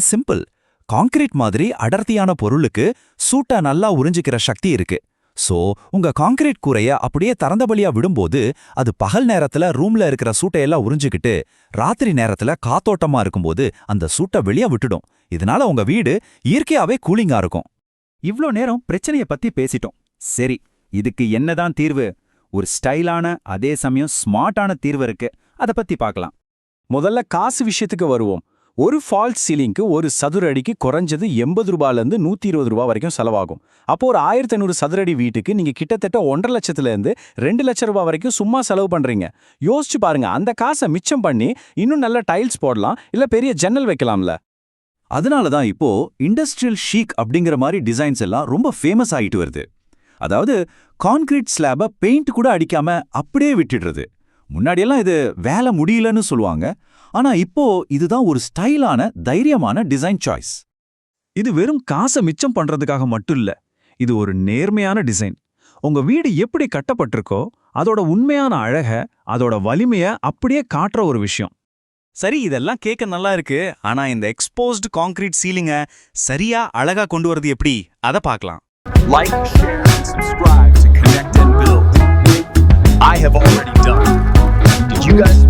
Simple. Concrete மாதிரி அடர்த்தியான பொருளுக்கு சூட்டை நல்லா உறிஞ்சிக்கிற சக்தி இருக்கு. சோ உங்க கான்கிரீட் கூரைய அப்படியே திறந்தபடியா விடும்போது அது பகல் நேரத்துல ரூம்ல இருக்கிற சூட்டையெல்லாம் உறிஞ்சிக்கிட்டு ராத்திரி நேரத்துல காத்தோட்டமா இருக்கும்போது அந்த சூட்டை வெளியே விட்டுடும். இதனால உங்க வீடு இயற்கையாவே கூலிங்கா இருக்கும். இவ்ளோ நேரம் பிரச்சனைய பத்தி பேசிட்டோம். சரி, இதுக்கு என்னதான் தீர்வு? ஒரு ஸ்டைலான அதே சமயம் ஸ்மார்ட்டான தீர்வு இருக்கு. அத பத்தி பார்க்கலாம். முதல்ல காசு விஷயத்துக்கு வருவோம். ஒரு ஃபால்ஸ் சீலிங்க்கு ஒரு சதுர அடிக்கு குறைஞ்சது 80 ரூபாயிலிருந்து 120 ரூபா வரைக்கும் செலவாகும். அப்போ ஒரு 1500 சதுர அடி வீட்டுக்கு நீங்க கிட்டத்தட்ட 1.5 லட்சத்திலிருந்து 2 லட்சம் ரூபாய் வரைக்கும் சும்மா செலவு பண்றீங்க. யோசிச்சு பாருங்க, அந்த காசை மிச்சம் பண்ணி இன்னும் நல்ல டைல்ஸ் போடலாம், இல்ல பெரிய ஜன்னல் வைக்கலாம்ல. அதனால தான் இப்போ இண்டஸ்ட்ரியல் ஷீக் அப்படிங்கிற மாதிரி டிசைன்ஸ் எல்லாம் ரொம்ப ஃபேமஸ் ஆயிட்டு வருது. அதாவது கான்கிரீட் ஸ்லாபை பெயிண்ட் கூட அடிக்காம அப்படியே விட்டுடுறது. முன்னாடியெல்லாம் இது வேலை முடியலன்னு சொல்லுவாங்க. ஆனா இப்போ இதுதான் ஒரு ஸ்டைலான தைரியமான டிசைன் சாய்ஸ். இது வெறும் காசை மிச்சம் பண்றதுக்காக மட்டும் இல்ல, இது ஒரு நேர்மையான டிசைன். உங்க வீடு எப்படி கட்டப்பட்டிருக்கோ அதோட உண்மையான அழக, அதோட வலிமைய அப்படியே காட்டுற ஒரு விஷயம். சரி, இதெல்லாம் கேட்க நல்லா இருக்கு. ஆனா இந்த எக்ஸ்போஸ்டு கான்கிரீட் சீலிங்க சரியா அழகா கொண்டு வரது எப்படி, அத பார்க்கலாம். Like, share, and subscribe to Connect and Build. I have already done. Did you guys?